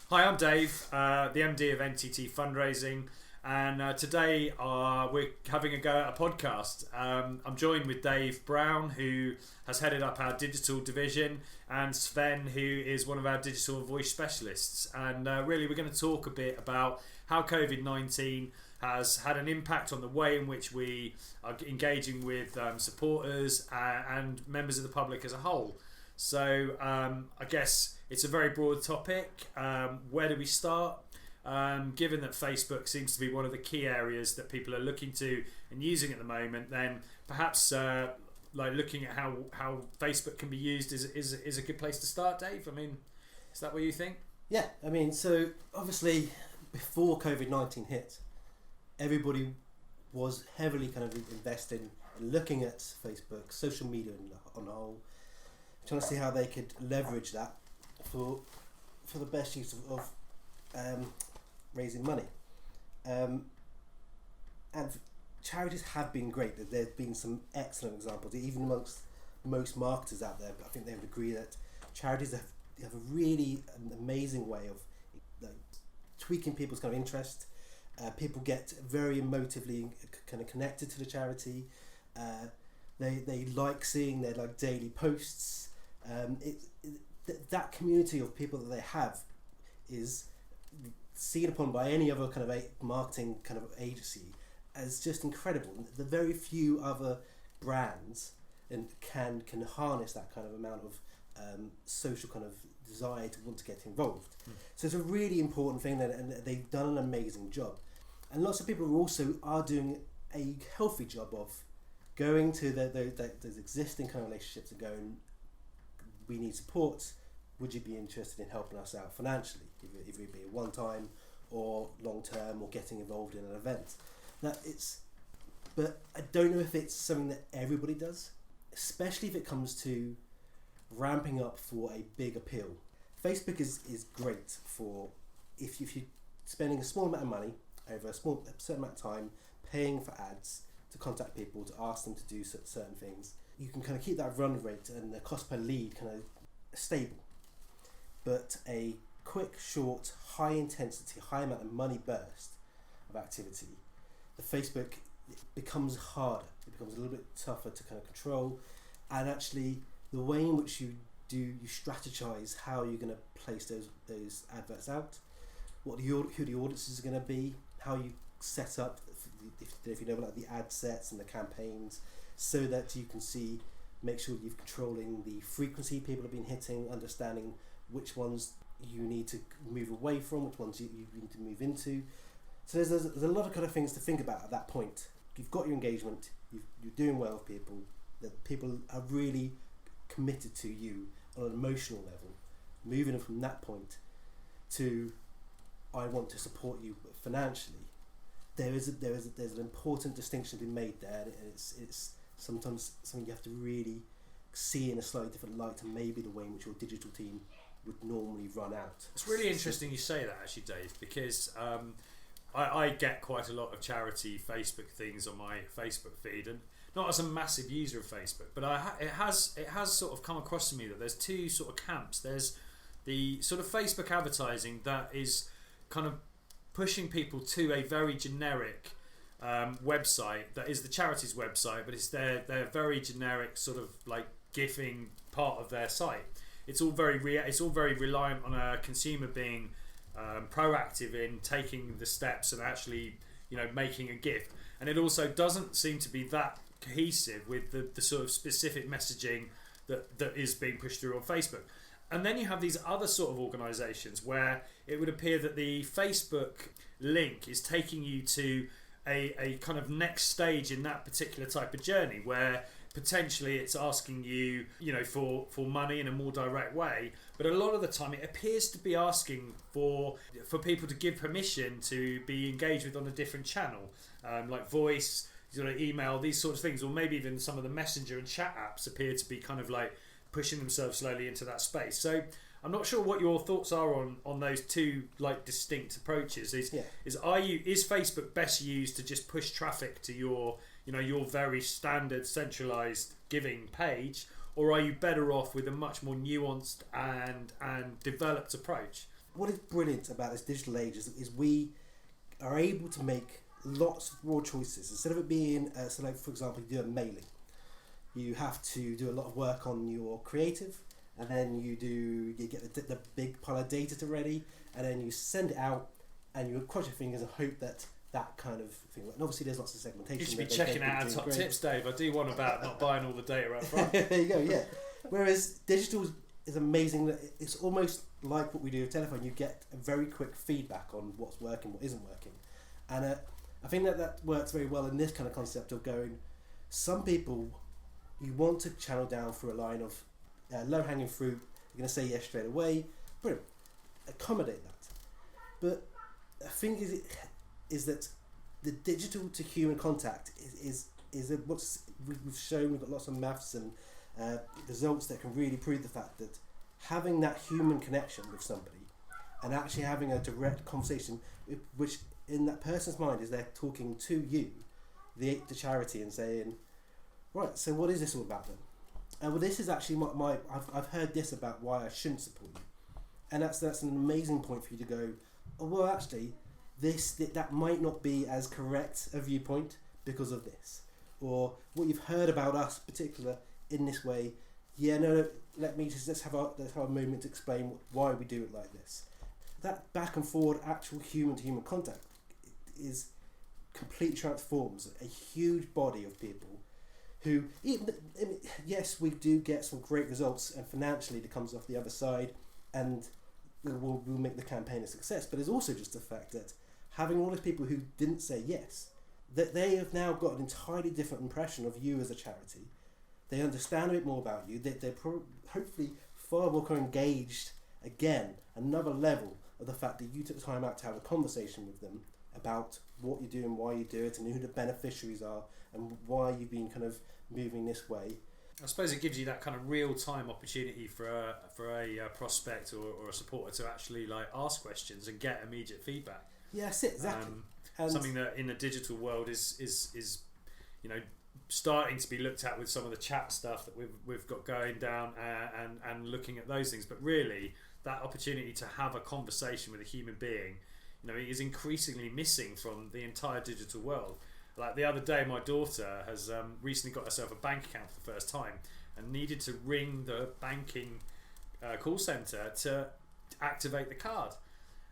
Hi, I'm Dave, the MD of NTT Fundraising, and today we're having a go at a podcast. I'm joined with Dave Brown, who has headed up our digital division, and Sven, who is one of our digital voice specialists. And really, we're going to talk a bit about how COVID-19 has had an impact on the way in which we are engaging with supporters and members of the public as a whole. So I guess it's a very broad topic. Where do we start? Given that Facebook seems to be one of the key areas that people are looking to and using at the moment, then perhaps looking at how Facebook can be used is a good place to start, Dave. I mean, is that what you think? Yeah, I mean, so obviously before COVID-19 hit, everybody was heavily kind of invested in looking at Facebook, social media on the whole, trying to see how they could leverage that for the best use of raising money. And charities have been great. There's been some excellent examples, even amongst most marketers out there. But I think they would agree that charities have a really amazing way of tweaking people's kind of interest. People get very emotively kind of connected to the charity. They like seeing their daily posts. That community of people that they have is seen upon by any other kind of marketing kind of agency as just incredible. The very few other brands can harness that kind of amount of social kind of desire to want to get involved. So it's a really important thing, and they've done an amazing job. And lots of people also are doing a healthy job of going to those existing kind of relationships and going, we need support. Would you be interested in helping us out financially? If it be a one-time or long-term, or getting involved in an event. But I don't know if it's something that everybody does, especially if it comes to ramping up for a big appeal. Facebook is great for if you're spending a small amount of money over a certain amount of time, paying for ads to contact people, to ask them to do certain things. You can kind of keep that run rate and the cost per lead kind of stable. But a quick, short, high intensity, high amount of money burst of activity, the Facebook becomes harder. It becomes a little bit tougher to kind of control. And actually, the way in which you strategize how you're going to place those adverts out, who the audiences are going to be, how you set up, if you know about the ad sets and the campaigns, so that you can make sure you're controlling the frequency people have been hitting, understanding which ones you need to move away from, which ones you need to move into. So there's a lot of kind of things to think about at that point. You've got your engagement, you're doing well with people, that people are really committed to you on an emotional level, moving them from that point to, I want to support you financially. There's an important distinction to be made there, and it's sometimes something you have to really see in a slightly different light to maybe the way in which your digital team would normally run out. It's really interesting you say that, actually, Dave, because I get quite a lot of charity Facebook things on my Facebook feed, and not as a massive user of Facebook, but it has sort of come across to me that there's two sort of camps. There's the sort of Facebook advertising that is kind of pushing people to a very generic website that is the charity's website, but it's their very generic sort of gifting part of their site. It's all very reliant on a consumer being proactive in taking the steps and actually making a gift, and it also doesn't seem to be that cohesive with the sort of specific messaging that is being pushed through on Facebook. And then you have these other sort of organisations where it would appear that the Facebook link is taking you to a kind of next stage in that particular type of journey, where potentially it's asking you, for money in a more direct way. But a lot of the time it appears to be asking for people to give permission to be engaged with on a different channel, like voice, email, these sorts of things, or maybe even some of the messenger and chat apps appear to be kind of pushing themselves slowly into that space. So I'm not sure what your thoughts are on those two distinct approaches. Is Facebook best used to just push traffic to your very standard centralized giving page, or are you better off with a much more nuanced and developed approach? what is brilliant about this digital age is we are able to make lots of raw choices. Instead of it being, so like for example, you do a mailing, you have to do a lot of work on your creative, and then you get the big pile of data to ready, and then you send it out, and you cross your fingers and hope that kind of thing. And obviously, there's lots of segmentation. You should be checking out our top tips, Dave. I do one about not buying all the data up front. There you go. Yeah. Whereas digital is amazing. That it's almost like what we do with telephone. You get a very quick feedback on what's working, what isn't working, and I think that works very well in this kind of concept of going. Some people you want to channel down through a line of low hanging fruit. You're going to say yes straight away. Brilliant. Accommodate that. But I think is that the digital to human contact is what's we've shown. We've got lots of maths and results that can really prove the fact that having that human connection with somebody and actually having a direct conversation, which in that person's mind is they're talking to you, the charity, and saying, right, so what is this all about then? Well, this is actually I've heard this about why I shouldn't support you, and that's an amazing point for you to go, oh, well, actually, that might not be as correct a viewpoint because of this, or what you've heard about us, particular in this way. Yeah, no, let's have a moment to explain why we do it like this. That back and forward, actual human to human contact is completely transforms a huge body of people who, yes, we do get some great results, and financially it comes off the other side, and we'll make the campaign a success. But there's also just the fact that having all those people who didn't say yes, that they have now got an entirely different impression of you as a charity. They understand a bit more about you. They're hopefully far more engaged, again, another level of the fact that you took time out to have a conversation with them about what you do and why you do it, and who the beneficiaries are, and why you've been kind of moving this way. I suppose it gives you that kind of real-time opportunity for a prospect or a supporter to actually like ask questions and get immediate feedback. Yeah, that's it, exactly. Something that in the digital world is starting to be looked at with some of the chat stuff that we've got going down, and looking at those things. But really, that opportunity to have a conversation with a human being, is increasingly missing from the entire digital world. Like the other day, my daughter has recently got herself a bank account for the first time and needed to ring the banking call centre to activate the card.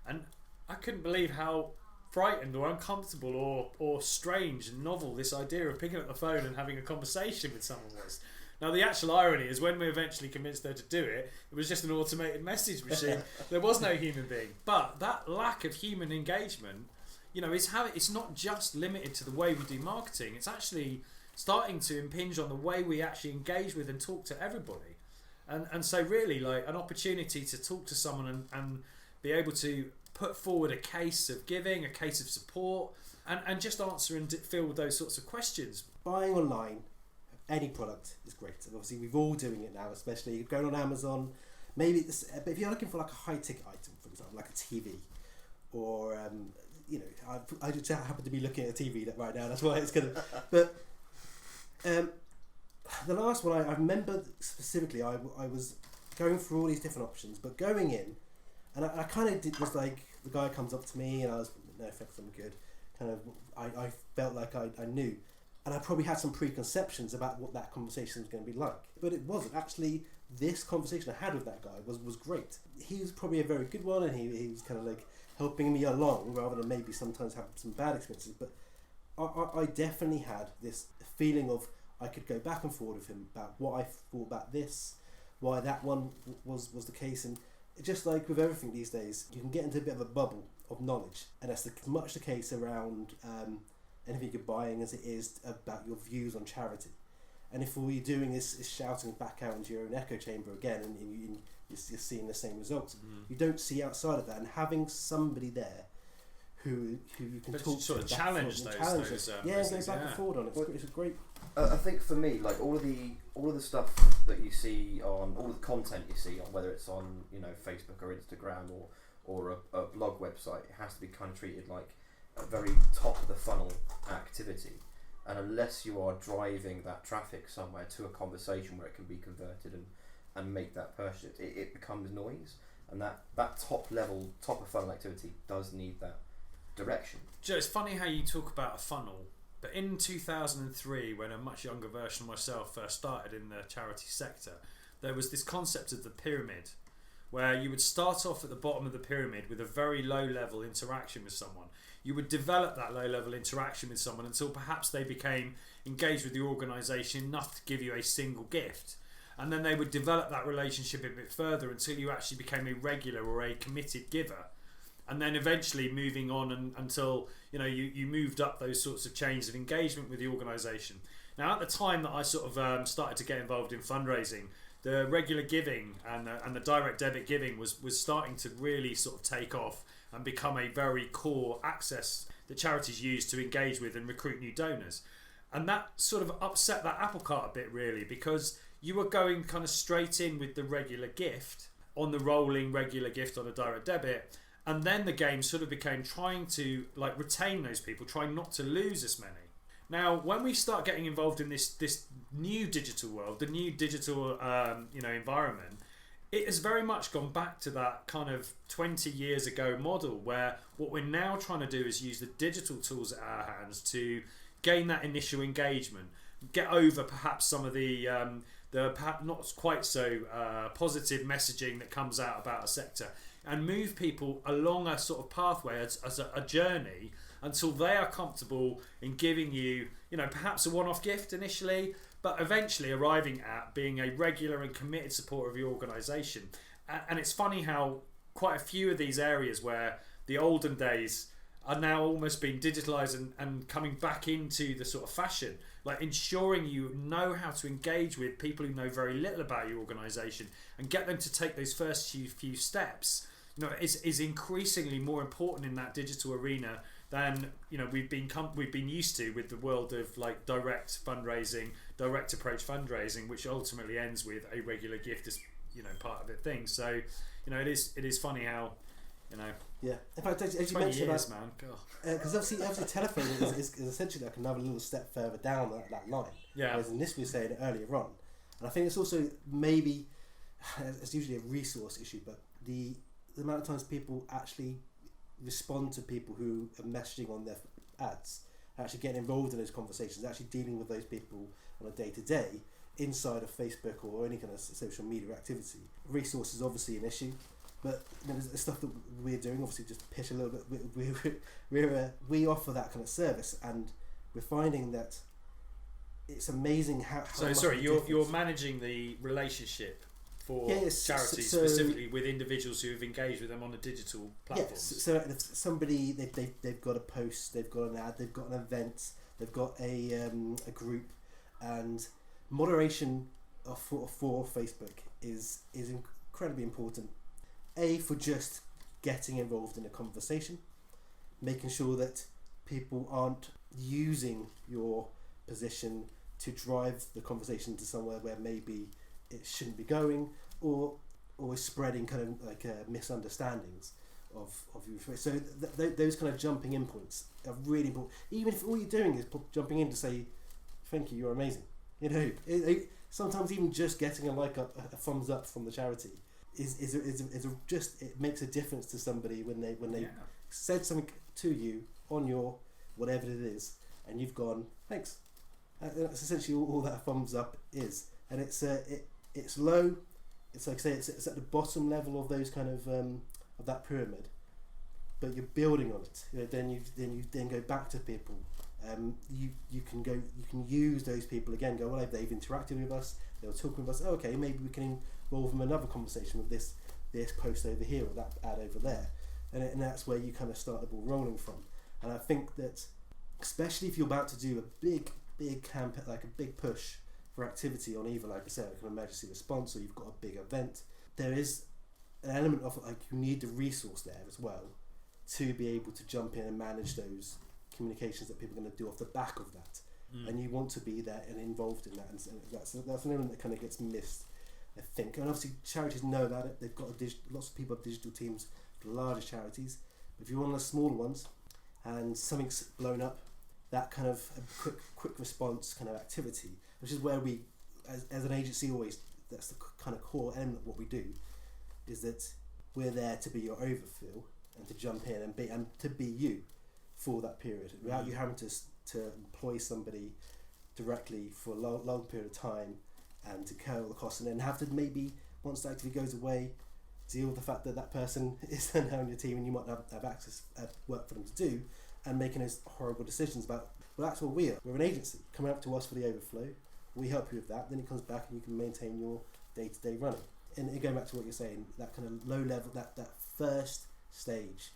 And I couldn't believe how frightened or uncomfortable or strange and novel this idea of picking up the phone and having a conversation with someone was. Now, the actual irony is when we eventually convinced her to do it, it was just an automated message machine. There was no human being. But that lack of human engagement, it's not just limited to the way we do marketing. It's actually starting to impinge on the way we actually engage with and talk to everybody. And so really, like, an opportunity to talk to someone and be able to put forward a case of giving, a case of support, and just answer and field those sorts of questions. Buying online, any product is great. And obviously, we're all doing it now, especially going on Amazon. Maybe but if you're looking for like a high-ticket item, for example, like a TV, or I just happen to be looking at a TV right now. That's why it's gonna. But the last one I remember specifically, I was going through all these different options, but going in, and I kind of did was like the guy comes up to me, and I was no thanks, I'm good. Kind of, I felt like I knew. And I probably had some preconceptions about what that conversation was going to be like. But it wasn't. Actually, this conversation I had with that guy was great. He was probably a very good one, and he was kind of like helping me along rather than maybe sometimes have some bad experiences. But I definitely had this feeling of I could go back and forward with him about what I thought about this, why that one was the case. And just like with everything these days, you can get into a bit of a bubble of knowledge. And that's much the case around anything you're buying as it is about your views on charity. And if all you're doing is shouting back out into your own echo chamber again, and you're seeing the same results, you don't see outside of that. And having somebody there who you can talk sort to, of challenge those and go back and forward on it. It's a great. I think for me, like all of the stuff that you see on all the content you see on, whether it's on Facebook or Instagram or a blog website, it has to be kind of treated like a very top of the funnel activity, and unless you are driving that traffic somewhere to a conversation where it can be converted and make that purchase, it becomes noise. and that top of funnel activity does need that direction. Joe, it's funny how you talk about a funnel, but in 2003, when a much younger version of myself first started in the charity sector, there was this concept of the pyramid, where you would start off at the bottom of the pyramid with a very low level interaction with someone. You would develop that low level interaction with someone until perhaps they became engaged with your organisation enough to give you a single gift. And then they would develop that relationship a bit further until you actually became a regular or a committed giver. And then eventually moving on until you moved up those sorts of chains of engagement with the organisation. Now, at the time that I sort of started to get involved in fundraising, the regular giving and the direct debit giving was starting to really sort of take off and become a very core access that charities use to engage with and recruit new donors. And that sort of upset that apple cart a bit, really, because you were going kind of straight in with the regular gift on the rolling regular gift on a direct debit, and then the game sort of became trying to retain those people, trying not to lose as many. Now, when we start getting involved in this new digital world, the new digital environment, it has very much gone back to that kind of 20 years ago model, where what we're now trying to do is use the digital tools at our hands to gain that initial engagement, get over perhaps some of the perhaps not quite so positive messaging that comes out about a sector, and move people along a sort of pathway as a journey until they are comfortable in giving you, perhaps a one-off gift initially, but eventually arriving at being a regular and committed supporter of your organisation. And it's funny how quite a few of these areas where the olden days are now almost being digitalised and coming back into the sort of fashion, like ensuring you know how to engage with people who know very little about your organisation and get them to take those first few steps, is increasingly more important in that digital arena than we've been used to with the world of direct fundraising, direct approach fundraising, which ultimately ends with a regular gift as part of the thing. So it is funny how yeah. In fact, as you mentioned, years, man, because obviously telephone is essentially like another little step further down that line. Yeah. Whereas in this we were saying earlier on, and I think it's also maybe it's usually a resource issue, but the amount of times people actually respond to people who are messaging on their ads, actually getting involved in those conversations, actually dealing with those people on a day-to-day inside of Facebook or any kind of social media activity. Resource is obviously an issue, but the stuff that we're doing, obviously just pitch a little bit, we offer that kind of service, and we're finding that it's amazing how so much sorry, of a you're difference. managing the relationship for Yes, charities, so specifically with individuals who have engaged with them on the digital platforms. Yes, so if somebody they've got a post, they've got an ad, they've got an event, they've got a group, and moderation for Facebook is incredibly important. For just getting involved in a conversation, making sure that people aren't using your position to drive the conversation to somewhere where maybe it shouldn't be going, or is spreading kind of misunderstandings of you. So those kind of jumping in points are really important. Even if all you're doing is jumping in to say thank you, you're amazing. Sometimes even just getting a thumbs up from the charity is just, it makes a difference to somebody when they said something to you on your whatever it is, and you've gone thanks. That's essentially all that thumbs up is, and it's low. It's like I say, it's at the bottom level of those kind of that pyramid, but you're building on it. Then you go back to people. You can use those people again. Go, well, they've interacted with us. They were talking with us. Oh, okay, maybe we can involve them in another conversation with this post over here or that ad over there, and that's where you kind of start the ball rolling from. And I think that, especially if you're about to do a big campaign, like a big push for activity on either, like I said, like an emergency response, or you've got a big event, there is an element of you need the resource there as well to be able to jump in and manage those communications that people are going to do off the back of that. And you want to be there and involved in that, and that's an element that kind of gets missed, I think. And obviously charities know about it. They've got lots of people have digital teams for the larger charities, but if you're one of the smaller ones and something's blown up, that kind of a quick response kind of activity, which is where we as an agency always, that's the kind of core element of what we do, is that we're there to be your overfill and to jump in and to be you for that period without you having to employ somebody directly for a long period of time and to carry all the costs, and then have to maybe, once the activity goes away, deal with the fact that that person is then on your team and you might have access work for them to do, and making those horrible decisions about, well, that's what we are. We're an agency coming up to us for the overflow. We help you with that. Then it comes back and you can maintain your day-to-day running. And going back to what you're saying, that kind of low level, that first stage.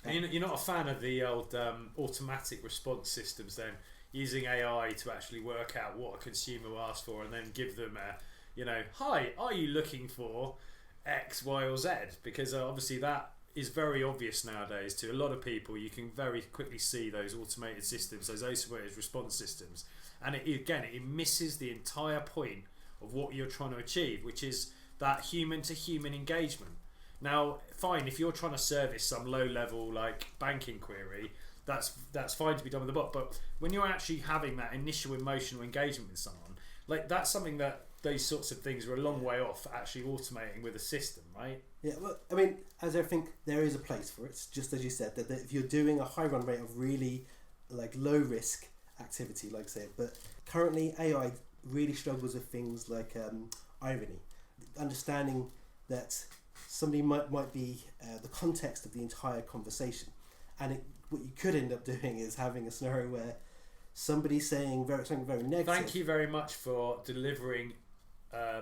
And you're not a fan of the old automatic response systems then, using AI to actually work out what a consumer will ask for and then give them hi, are you looking for X, Y or Z? Because obviously that is very obvious nowadays to a lot of people. You can very quickly see those automated systems, those automated response systems, and it misses the entire point of what you're trying to achieve, which is that human to human engagement. Now, fine, if you're trying to service some low level like banking query, that's fine to be done with the bot, but when you're actually having that initial emotional engagement with someone, like that's something that those sorts of things are a long way off actually automating with a system, right? Yeah, well, I mean, as I think there is a place for it, just as you said, that if you're doing a high run rate of really like low risk activity, like say, but currently AI really struggles with things like irony, understanding that somebody might be the context of the entire conversation, and what you could end up doing is having a scenario where somebody's saying something very negative. Thank you very much for delivering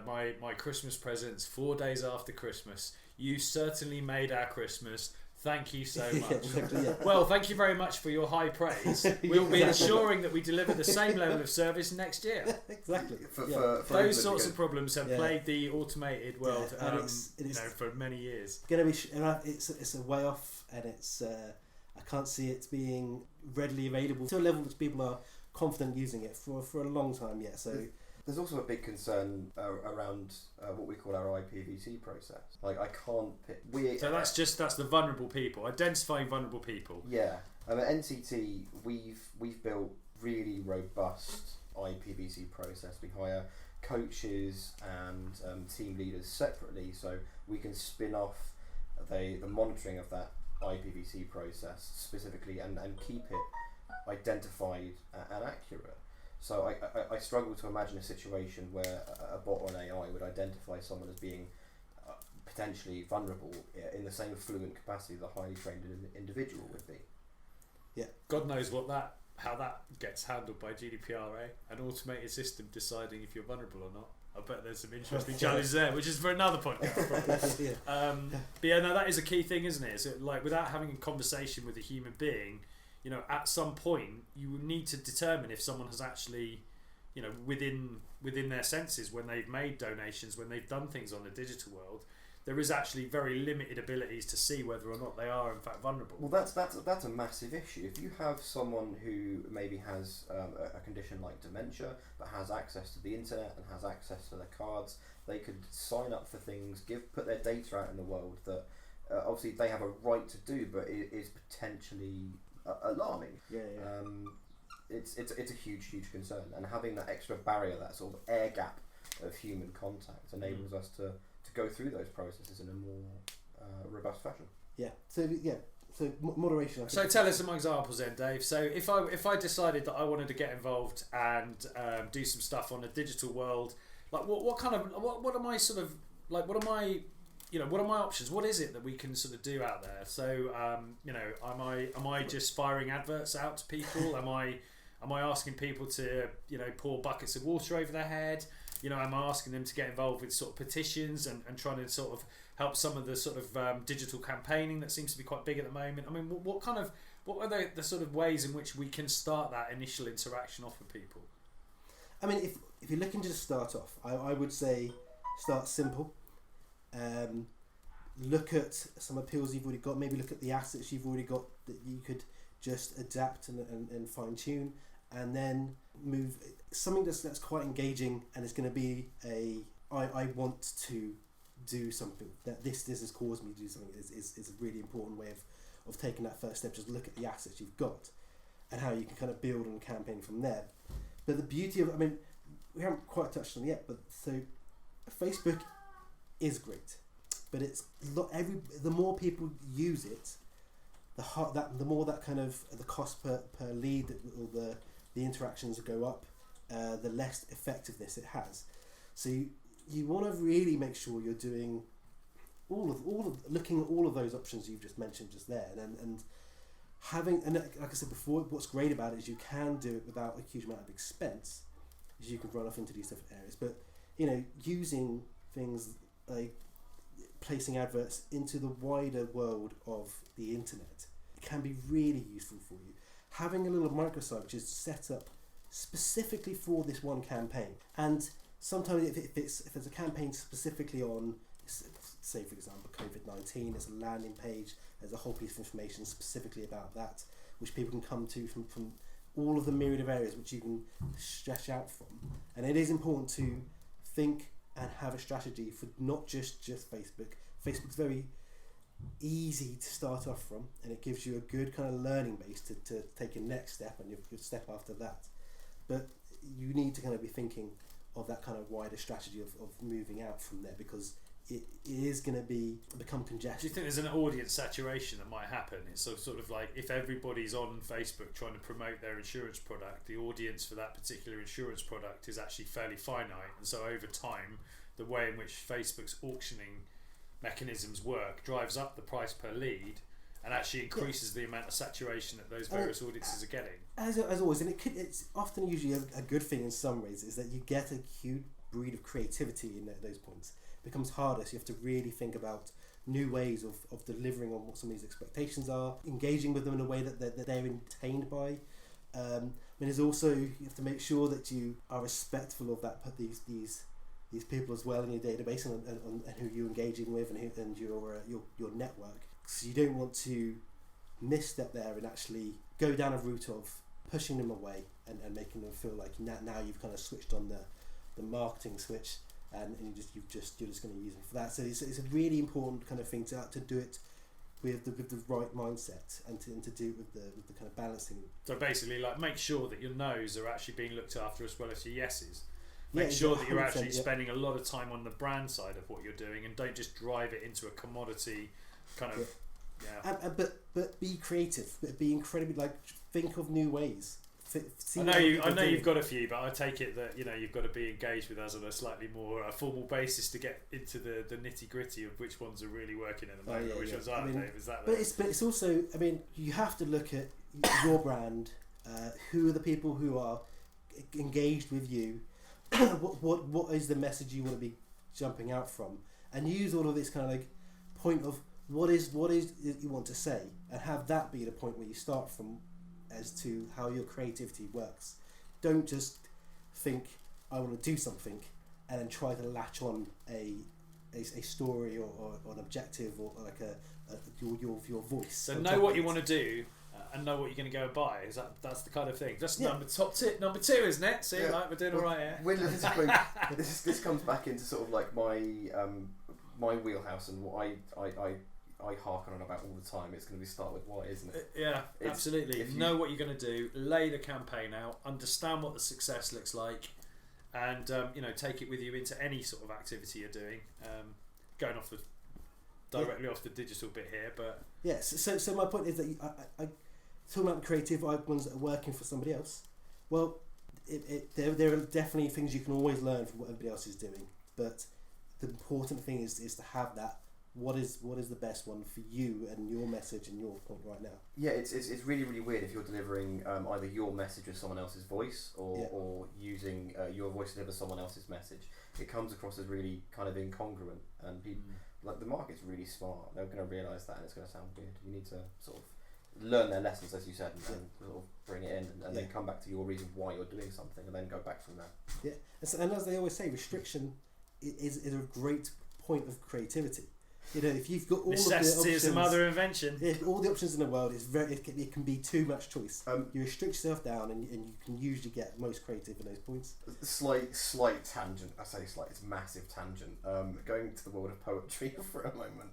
my Christmas presents 4 days after Christmas. You certainly made our Christmas. Thank you so much. Yeah, exactly, yeah. Well, thank you very much for your high praise. We'll be ensuring that we deliver the same level of service next year. Exactly. For Those sorts of problems have plagued the automated world for many years. It's a way off, and it's I can't see it being readily available to a level that people are confident using it for a long time yet. So there's also a big concern around what we call our IPv6 process. Like I can't pick. So that's the vulnerable people, identifying vulnerable people. Yeah, at NTT we've built really robust IPv6 process. We hire coaches and team leaders separately, so we can spin off the monitoring of that IPv6 process specifically and keep it identified and accurate. So I struggle to imagine a situation where a bot or an AI would identify someone as being potentially vulnerable in the same fluent capacity that a highly trained individual would be. Yeah, God knows how that gets handled by GDPR, an automated system deciding if you're vulnerable or not. I bet there's some interesting challenges there, which is for another podcast. But yeah, no, that is a key thing, isn't it? So, like, without having a conversation with a human being, at some point you need to determine if someone has actually, within their senses, when they've made donations, when they've done things on the digital world, there is actually very limited abilities to see whether or not they are in fact vulnerable. Well, that's a massive issue. If you have someone who maybe has a condition like dementia but has access to the internet and has access to their cards, they could sign up for things, put their data out in the world that obviously they have a right to do, but it is potentially alarming. It's a huge concern, and having that extra barrier, that sort of air gap of human contact, enables us to go through those processes in a more robust fashion. So moderation. So tell us some examples then, Dave. So if I decided that I wanted to get involved and do some stuff on the digital world, like what am I sort of like? What are my options? What is it that we can sort of do out there? So am I just firing adverts out to people? Am I asking people to pour buckets of water over their head? Am I asking them to get involved with sort of petitions and trying to sort of help some of the sort of digital campaigning that seems to be quite big at the moment? I mean, what are the sort of ways in which we can start that initial interaction off with people? I mean, if you're looking to just start off, I would say start simple. Look at some appeals you've already got. Maybe look at the assets you've already got that you could just adapt and fine tune, and then move something that's quite engaging, and it's going to be I want to do something, that this has caused me to do something, is a really important way of taking that first step. Just look at the assets you've got and how you can kind of build on a campaign from there. But the beauty of, I mean, we haven't quite touched on it yet, but so Facebook is great. but the more people use it, the more that kind of the cost per lead or the interactions go up, the less effectiveness it has. So you want to really make sure you're doing looking at all of those options you've just mentioned just there, and having, and like I said before, what's great about it is you can do it without a huge amount of expense, as you can run off into these different areas. But using things like placing adverts into the wider world of the internet can be really useful for you. Having a little microsite which is set up specifically for this one campaign, and sometimes if it's a campaign specifically on, say for example COVID-19, there's a landing page, there's a whole piece of information specifically about that, which people can come to from all of the myriad of areas which you can stretch out from. And it is important to think and have a strategy for not just Facebook. Facebook's very easy to start off from, and it gives you a good kind of learning base to take your next step and your step after that. But you need to kind of be thinking of that kind of wider strategy of moving out from there, because it is going to become congested. Do you think there's an audience saturation that might happen? It's sort of like if everybody's on Facebook trying to promote their insurance product, the audience for that particular insurance product is actually fairly finite, and so over time the way in which Facebook's auctioning mechanisms work drives up the price per lead and actually increases the amount of saturation that those various audiences are getting. As always, and it's often usually a good thing in some ways, is that you get a huge breed of creativity in those points. It becomes harder, so you have to really think about new ways of delivering on what some of these expectations are, engaging with them in a way that they're entertained by. There's also, you have to make sure that you are respectful of these people as well in your database and who you're engaging with and your network. So you don't want to misstep there and actually go down a route of pushing them away and making them feel like now you've kind of switched on the marketing switch and you're just going to use them for that. So it's a really important kind of thing to do it with the right mindset and to do it with the kind of balancing. So basically, like, make sure that your no's are actually being looked after as well as your yeses. Make sure that you're actually spending a lot of time on the brand side of what you're doing, and don't just drive it into a commodity kind of. Yeah. But be creative. But be incredibly think of new ways. I know you've got a few, but I take it that you've got to be engaged with us on a slightly more formal basis to get into the nitty gritty of which ones are really working at the moment, which ones aren't. But it's also, you have to look at your brand. Who are the people who are engaged with you? What is the message you want to be jumping out from, and use all of this kind of like point of what is it you want to say, and have that be the point where you start from as to how your creativity works. Don't just think I want to do something and then try to latch on a story or an objective or like your voice. So know what you want to do. And know what you're going to go and buy. That's the kind of thing. That's number two, isn't it? See, we're doing all right here. This comes back into sort of like my wheelhouse and what I harken on about all the time. It's going to be start with why, isn't it? Absolutely. Know what you're going to do. Lay the campaign out. Understand what the success looks like, and take it with you into any sort of activity you're doing. Going off directly off the digital bit here, but So my point is that I talking about the creative ones that are working for somebody else. Well, there are definitely things you can always learn from what everybody else is doing, but the important thing is to have that. What is the best one for you and your message and your point right now? Yeah, it's really, really weird if you're delivering either your message with someone else's voice or using your voice to deliver someone else's message. It comes across as really kind of incongruent, and people like the market's really smart. They're going to realise that, and it's going to sound weird. You need to sort of learn their lessons, as you said, and sort of bring it in, and then come back to your reason why you're doing something, and then go back from there. Yeah, and as they always say, restriction is a great point of creativity. If you've got all necessity of the options, is the mother of invention. If all the options in the world, it can be too much choice. You restrict yourself down, and you can usually get most creative in those points. Slight tangent. I say slight. It's massive tangent. Going to the world of poetry for a moment.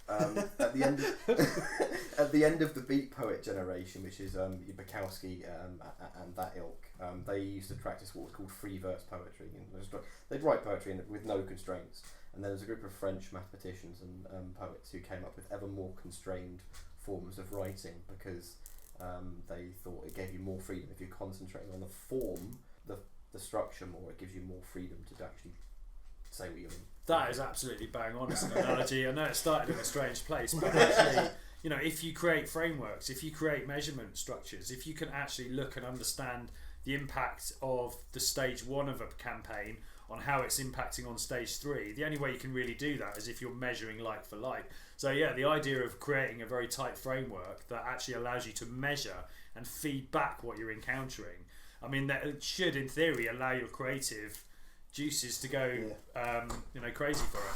At the end of the beat poet generation, which is Bukowski and that ilk, they used to practice what was called free verse poetry. They'd write poetry with no constraints. And there was a group of French mathematicians and poets who came up with ever more constrained forms of writing because they thought it gave you more freedom. If you're concentrating on the form, the structure more, it gives you more freedom to actually say what you mean. That is absolutely bang on as an analogy. I know it started in a strange place, but actually, you know, if you create frameworks, if you create measurement structures, if you can actually look and understand the impact of the stage 1 of a campaign on how it's impacting on stage 3, the only way you can really do that is if you're measuring like for like. So yeah, the idea of creating a very tight framework that actually allows you to measure and feed back what you're encountering, I mean, that it should in theory allow your creative juices to go crazy for it.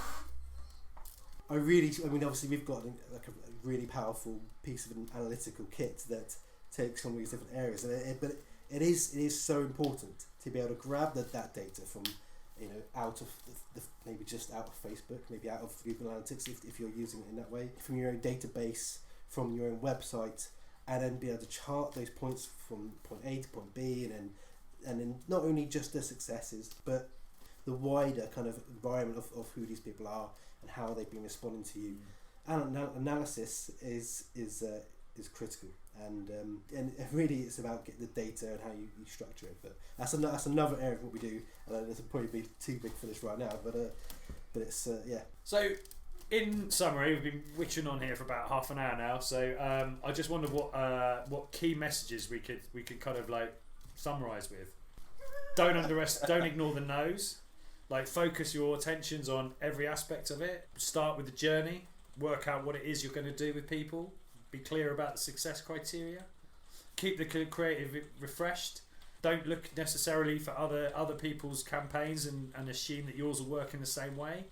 I mean, obviously we've got like a really powerful piece of an analytical kit that takes on these different areas, but it is so important to be able to grab that data from, you know, out of maybe just out of Facebook, maybe out of Google Analytics if you're using it in that way, from your own database, from your own website, and then be able to chart those points from point A to point B, and then not only just the successes, but the wider kind of environment of who these people are and how they've been responding to you. And analysis is critical, and really it's about getting the data and how you structure it. But that's another area of what we do. This will probably be too big for this right now, but it's yeah. So, in summary, we've been witching on here for about half an hour now. So I just wonder what key messages we could kind of like summarise with. Don't ignore the no's. Like, focus your attentions on every aspect of it. Start with the journey. Work out what it is you're going to do with people. Be clear about the success criteria. Keep the creative refreshed. Don't look necessarily for other people's campaigns and assume that yours will work in the same way.